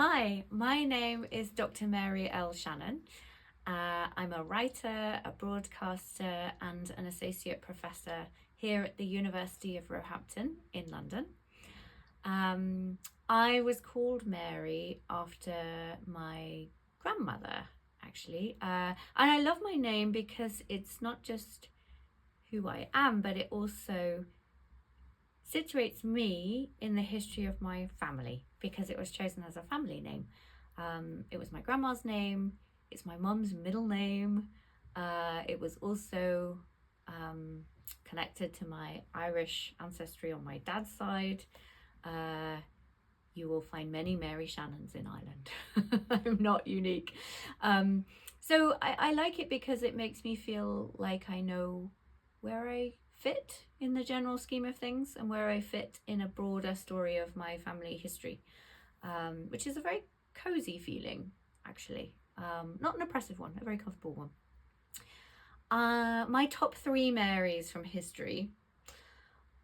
Hi, my name is Dr. Mary L. Shannon. I'm a writer, a broadcaster, and an associate professor here at the University of Roehampton in London. I was called Mary after my grandmother, actually. And I love my name because it's not just who I am, but it also situates me in the history of my family because it was chosen as a family name. It was my grandma's name, it's my mum's middle name. It was also connected to my Irish ancestry on my dad's side. You will find many Mary Shannons in Ireland. I'm not unique. So I like it because it makes me feel like I know where I fit in the general scheme of things and where I fit in a broader story of my family history, which is a very cozy feeling, actually. Not an oppressive one, a very comfortable one. My top 3 Marys from history,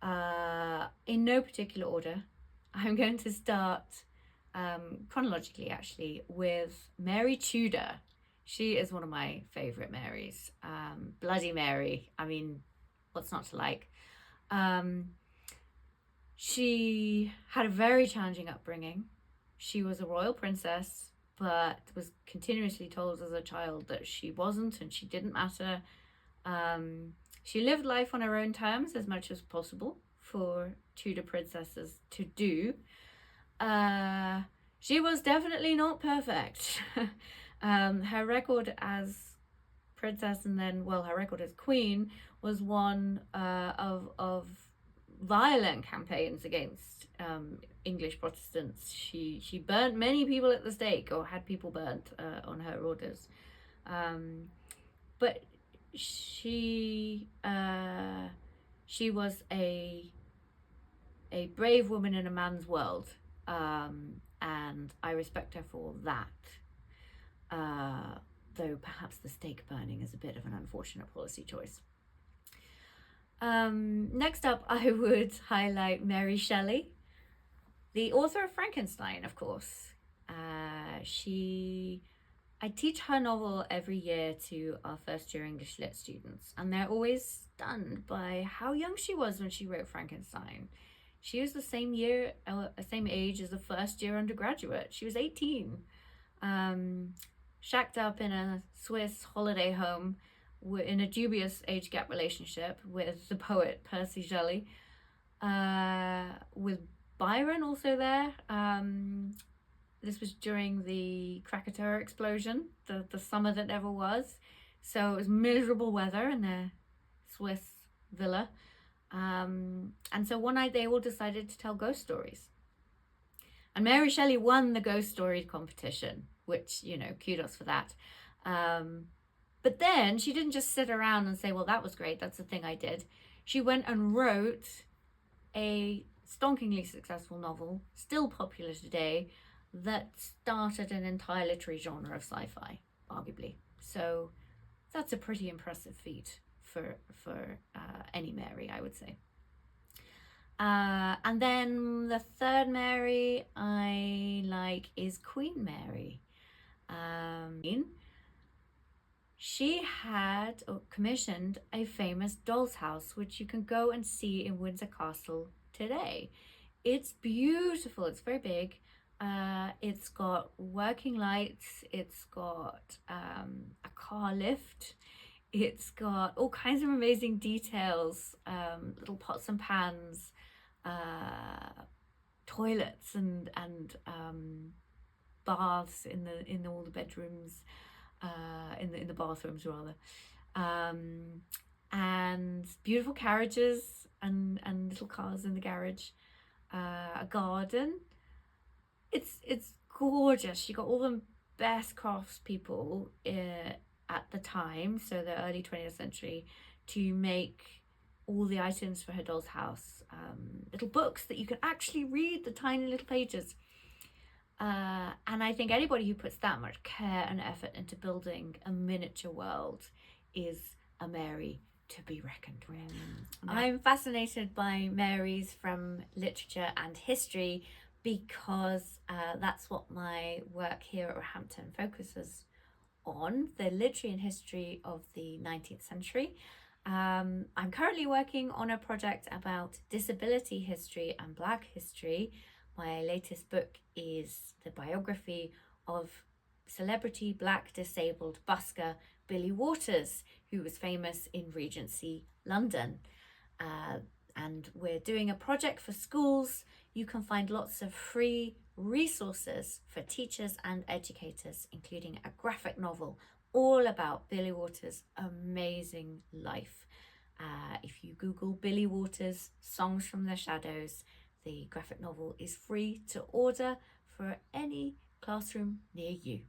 in no particular order. I'm going to start chronologically, actually, with Mary Tudor. She is one of my favourite Marys. Bloody Mary, I mean, what's not to like? She had a very challenging upbringing. She was a royal princess, but was continuously told as a child that she wasn't and she didn't matter. She lived life on her own terms as much as possible for Tudor princesses to do. She was definitely not perfect. Her record as princess and then, well, her record as queen was one of violent campaigns against English Protestants. She burnt many people at the stake or had people burnt on her orders. But she was a brave woman in a man's world, and I respect her for that. Though perhaps the stake burning is a bit of an unfortunate policy choice. Next up, I would highlight Mary Shelley, the author of Frankenstein, of course. I teach her novel every year to our first year English Lit students, and they're always stunned by how young she was when she wrote Frankenstein. She was the same age as a first year undergraduate. She was 18. Shacked up in a Swiss holiday home in a dubious age gap relationship with the poet Percy Shelley, with Byron also there. This was during the Krakatoa explosion, the summer that never was. So it was miserable weather in their Swiss villa. And so one night they all decided to tell ghost stories. And Mary Shelley won the ghost story competition, which, kudos for that. But then she didn't just sit around and say, well, that was great, that's the thing I did. She went and wrote a stonkingly successful novel, still popular today, that started an entire literary genre of sci-fi, arguably. So that's a pretty impressive feat for any Mary, I would say. And then the third Mary I like is Queen Mary. She had commissioned a famous doll's house, which you can go and see in Windsor Castle today. It's beautiful, it's very big. It's got working lights, it's got a car lift, it's got all kinds of amazing details, little pots and pans, toilets and baths in all the bedrooms, in the bathrooms rather, and beautiful carriages and little cars in the garage, a garden. It's gorgeous. You got all the best craftspeople at the time, so the early 20th century, to make all the items for her doll's house. Little books that you can actually read the tiny little pages. And I think anybody who puts that much care and effort into building a miniature world is a Mary to be reckoned with. I'm fascinated by Marys from literature and history, because that's what my work here at Roehampton focuses on, the literary and history of the 19th century. I'm currently working on a project about disability history and Black history. My latest book is the biography of celebrity Black disabled busker Billy Waters, who was famous in Regency London. And we're doing a project for schools. You can find lots of free resources for teachers and educators, including a graphic novel all about Billy Waters' amazing life. If you Google Billy Waters Songs from the Shadows, the graphic novel is free to order for any classroom near you.